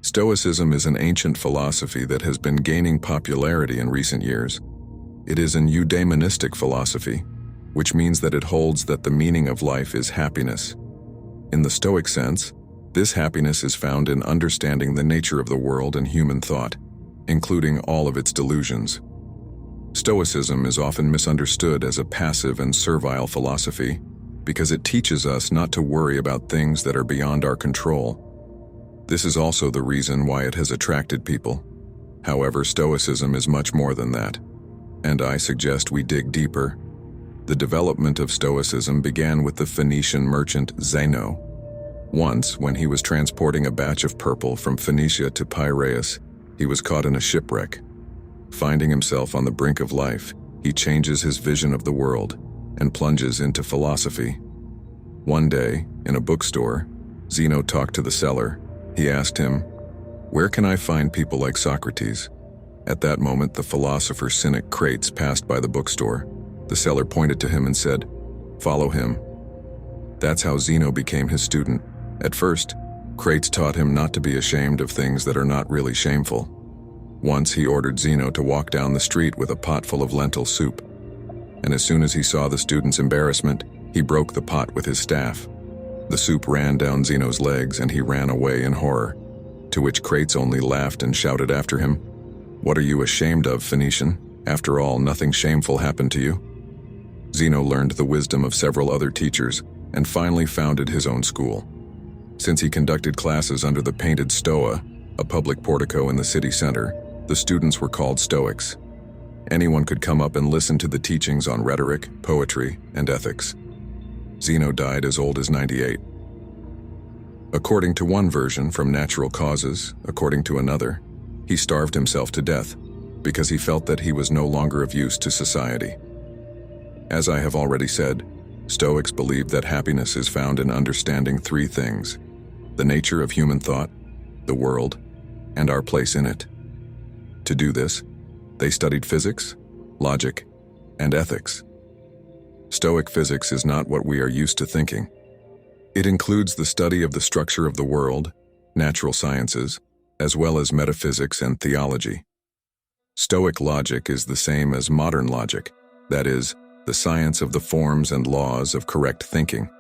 Stoicism is an ancient philosophy that has been gaining popularity in recent years. It is an eudaimonistic philosophy, which means that it holds that the meaning of life is happiness. In the Stoic sense, this happiness is found in understanding the nature of the world and human thought, including all of its delusions. Stoicism is often misunderstood as a passive and servile philosophy because it teaches us not to worry about things that are beyond our control. This is also the reason why it has attracted people. However, Stoicism is much more than that, and I suggest we dig deeper. The development of Stoicism began with the Phoenician merchant Zeno. Once, when he was transporting a batch of purple from Phoenicia to Piraeus, he was caught in a shipwreck. Finding himself on the brink of life, he changes his vision of the world and plunges into philosophy. One day, in a bookstore, Zeno talked to the seller. He asked him, "Where can I find people like Socrates?" At that moment, the philosopher-cynic Crates passed by the bookstore. The seller pointed to him and said, "Follow him." That's how Zeno became his student. At first, Crates taught him not to be ashamed of things that are not really shameful. Once he ordered Zeno to walk down the street with a pot full of lentil soup. And as soon as he saw the student's embarrassment, he broke the pot with his staff. The soup ran down Zeno's legs and he ran away in horror, to which Crates only laughed and shouted after him, "What are you ashamed of, Phoenician? After all, nothing shameful happened to you." Zeno learned the wisdom of several other teachers and finally founded his own school. Since he conducted classes under the painted Stoa, a public portico in the city center, the students were called Stoics. Anyone could come up and listen to the teachings on rhetoric, poetry, and ethics. Zeno died as old as 98. According to one version, from natural causes. According to another, he starved himself to death because he felt that he was no longer of use to society. As I have already said, Stoics believe that happiness is found in understanding three things: the nature of human thought, the world, and our place in it. To do this, they studied physics, logic, and ethics. Stoic physics is not what we are used to thinking. It includes the study of the structure of the world, natural sciences, as well as metaphysics and theology. Stoic logic is the same as modern logic, that is, the science of the forms and laws of correct thinking.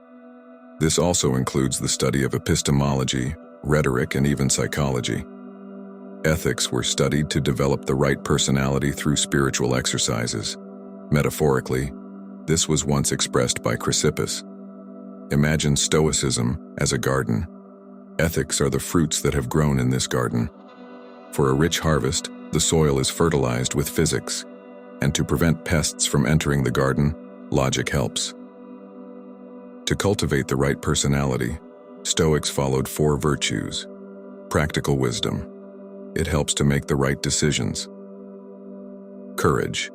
This also includes the study of epistemology, rhetoric, and even psychology. Ethics were studied to develop the right personality through spiritual exercises. Metaphorically, this was once expressed by Chrysippus. Imagine Stoicism as a garden. Ethics are the fruits that have grown in this garden. For a rich harvest, the soil is fertilized with physics, and to prevent pests from entering the garden, logic helps. To cultivate the right personality, Stoics followed 4 virtues. Practical wisdom. It helps to make the right decisions. Courage.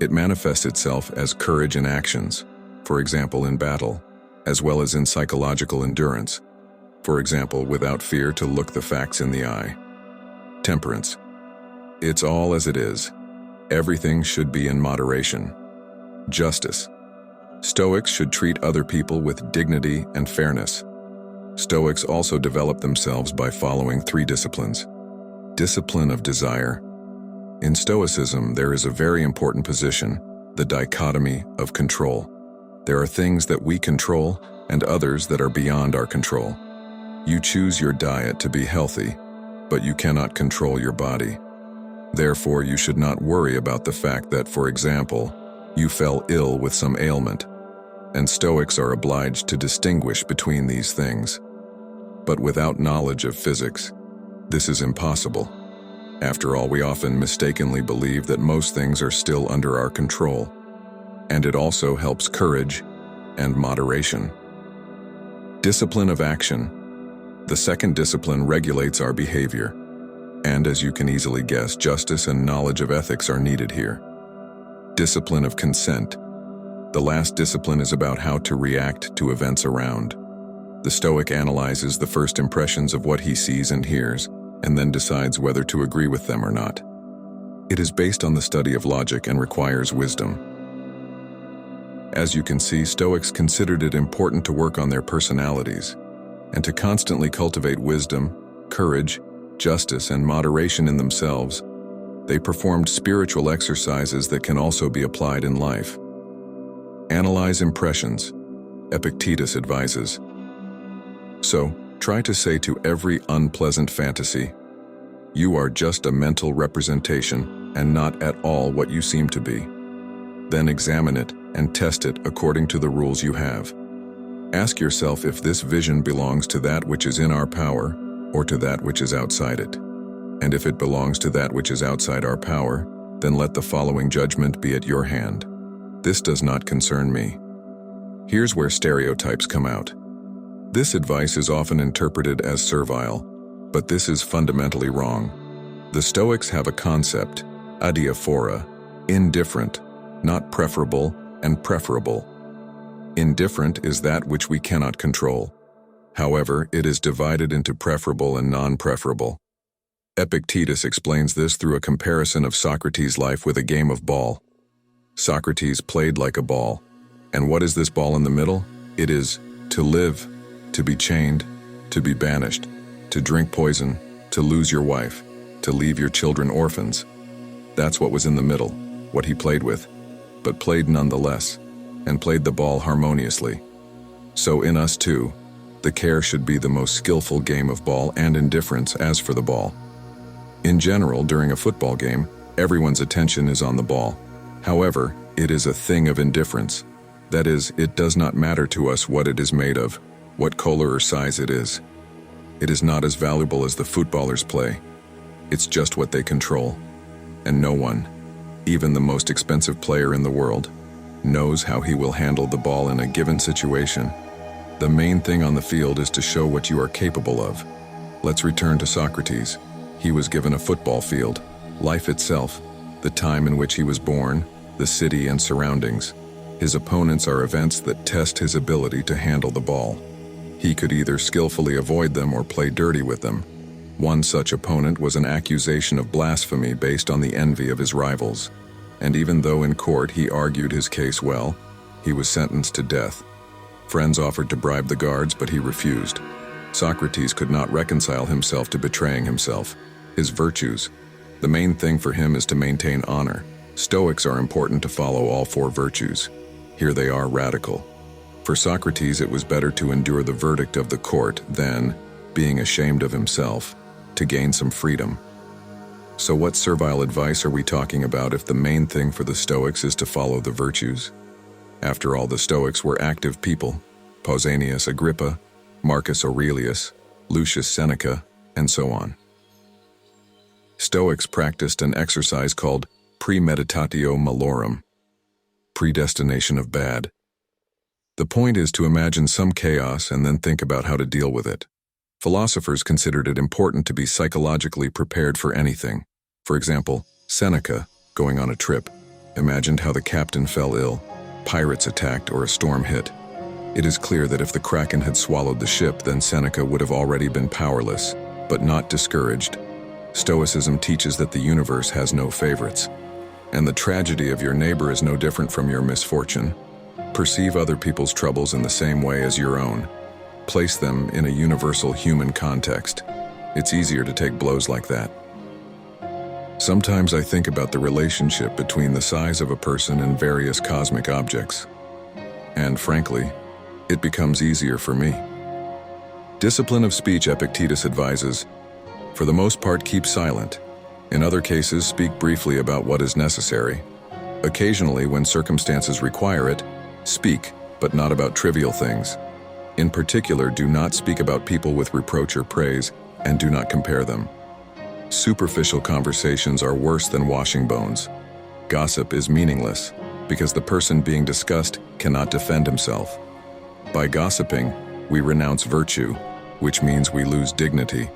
It manifests itself as courage in actions, for example in battle, as well as in psychological endurance, for example without fear to look the facts in the eye. Temperance. It's all as it is. Everything should be in moderation. Justice. Stoics should treat other people with dignity and fairness. Stoics also develop themselves by following 3 disciplines. Discipline of desire. In Stoicism, there is a very important position, the dichotomy of control. There are things that we control and others that are beyond our control. You choose your diet to be healthy, but you cannot control your body. Therefore, you should not worry about the fact that, for example, you fell ill with some ailment, and Stoics are obliged to distinguish between these things. But without knowledge of physics, this is impossible. After all, we often mistakenly believe that most things are still under our control, and it also helps courage and moderation. Discipline of action. The second discipline regulates our behavior, and as you can easily guess, justice and knowledge of ethics are needed here. Discipline of consent. The last discipline is about how to react to events around. The Stoic analyzes the first impressions of what he sees and hears, and then decides whether to agree with them or not. It is based on the study of logic and requires wisdom. As you can see, Stoics considered it important to work on their personalities and to constantly cultivate wisdom, courage, justice, and moderation in themselves, they performed spiritual exercises that can also be applied in life. Analyze impressions, Epictetus advises. So, try to say to every unpleasant fantasy, "You are just a mental representation and not at all what you seem to be." Then examine it and test it according to the rules you have. Ask yourself if this vision belongs to that which is in our power or to that which is outside it. And if it belongs to that which is outside our power, then let the following judgment be at your hand. This does not concern me. Here's where stereotypes come out. This advice is often interpreted as servile, but this is fundamentally wrong. The Stoics have a concept, adiaphora, indifferent, not preferable, and preferable. Indifferent is that which we cannot control. However, it is divided into preferable and non-preferable. Epictetus explains this through a comparison of Socrates' life with a game of ball. Socrates played like a ball. And what is this ball in the middle? It is to live, to be chained, to be banished, to drink poison, to lose your wife, to leave your children orphans. That's what was in the middle, what he played with, but played nonetheless, and played the ball harmoniously. So in us too, the care should be the most skillful game of ball and indifference as for the ball. In general, during a football game, everyone's attention is on the ball. However, it is a thing of indifference. That is, it does not matter to us what it is made of, what color or size it is. It is not as valuable as the footballers play. It's just what they control. And no one, even the most expensive player in the world, knows how he will handle the ball in a given situation. The main thing on the field is to show what you are capable of. Let's return to Socrates. He was given a football field, life itself, the time in which he was born, the city and surroundings. His opponents are events that test his ability to handle the ball. He could either skillfully avoid them or play dirty with them. One such opponent was an accusation of blasphemy based on the envy of his rivals. And even though in court he argued his case well, he was sentenced to death. Friends offered to bribe the guards, but he refused. Socrates could not reconcile himself to betraying himself. His virtues. The main thing for him is to maintain honor. Stoics are important to follow all four virtues. Here they are radical. For Socrates, it was better to endure the verdict of the court than, being ashamed of himself, to gain some freedom. So what servile advice are we talking about if the main thing for the Stoics is to follow the virtues? After all, the Stoics were active people. Pausanias Agrippa, Marcus Aurelius, Lucius Seneca, and so on. Stoics practiced an exercise called premeditatio malorum, predestination of bad. The point is to imagine some chaos and then think about how to deal with it. Philosophers considered it important to be psychologically prepared for anything. For example, Seneca, going on a trip, imagined how the captain fell ill, pirates attacked, or a storm hit. It is clear that if the Kraken had swallowed the ship, then Seneca would have already been powerless, but not discouraged. Stoicism teaches that the universe has no favorites, and the tragedy of your neighbor is no different from your misfortune. Perceive other people's troubles in the same way as your own. Place them in a universal human context. It's easier to take blows like that. Sometimes I think about the relationship between the size of a person and various cosmic objects. And frankly, it becomes easier for me. Discipline of speech, Epictetus advises. For the most part, keep silent. In other cases, speak briefly about what is necessary. Occasionally, when circumstances require it, speak, but not about trivial things. In particular, do not speak about people with reproach or praise, and do not compare them. Superficial conversations are worse than washing bones. Gossip is meaningless, because the person being discussed cannot defend himself. By gossiping, we renounce virtue, which means we lose dignity.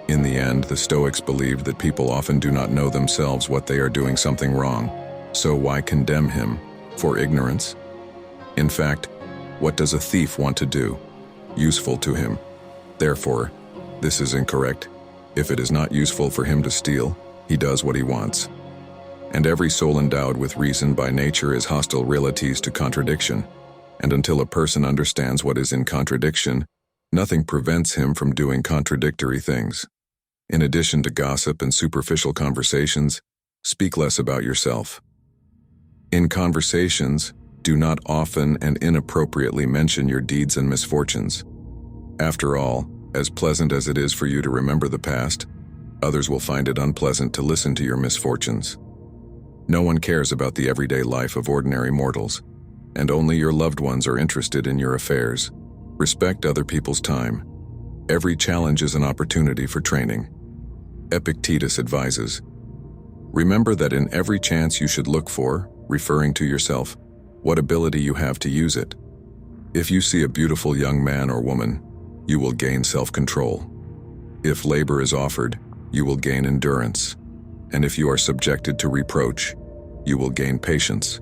In the end, the Stoics believed that people often do not know themselves what they are doing something wrong, so why condemn him for ignorance? In fact, what does a thief want to do? Useful to him. Therefore, this is incorrect. If it is not useful for him to steal, he does what he wants. And every soul endowed with reason by nature is hostile relates to contradiction, and until a person understands what is in contradiction, nothing prevents him from doing contradictory things. In addition to gossip and superficial conversations, speak less about yourself. In conversations, do not often and inappropriately mention your deeds and misfortunes. After all, as pleasant as it is for you to remember the past, others will find it unpleasant to listen to your misfortunes. No one cares about the everyday life of ordinary mortals, and only your loved ones are interested in your affairs. Respect other people's time. Every challenge is an opportunity for training. Epictetus advises, remember that in every chance you should look for, referring to yourself, what ability you have to use it. If you see a beautiful young man or woman, you will gain self-control. If labor is offered, you will gain endurance. And if you are subjected to reproach, you will gain patience.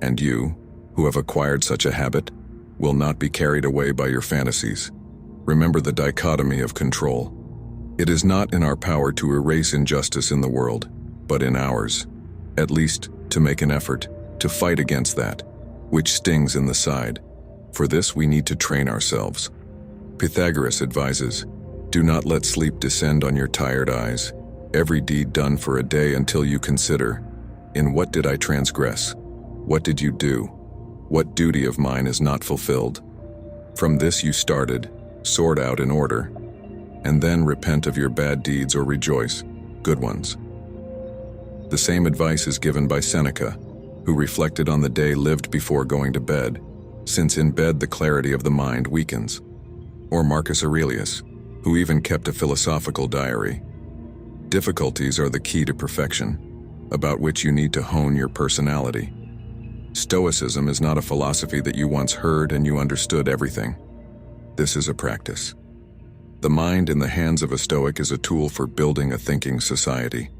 And you, who have acquired such a habit, will not be carried away by your fantasies. Remember the dichotomy of control. It is not in our power to erase injustice in the world, but in ours, at least to make an effort to fight against that, which stings in the side. For this we need to train ourselves. Pythagoras advises, do not let sleep descend on your tired eyes. Every deed done for a day until you consider, in what did I transgress? What did you do? What duty of mine is not fulfilled? From this you started, sort out in order, and then repent of your bad deeds or rejoice, good ones. The same advice is given by Seneca, who reflected on the day lived before going to bed, since in bed the clarity of the mind weakens. Or Marcus Aurelius, who even kept a philosophical diary. Difficulties are the key to perfection, about which you need to hone your personality. Stoicism is not a philosophy that you once heard and you understood everything. This is a practice. The mind in the hands of a Stoic is a tool for building a thinking society.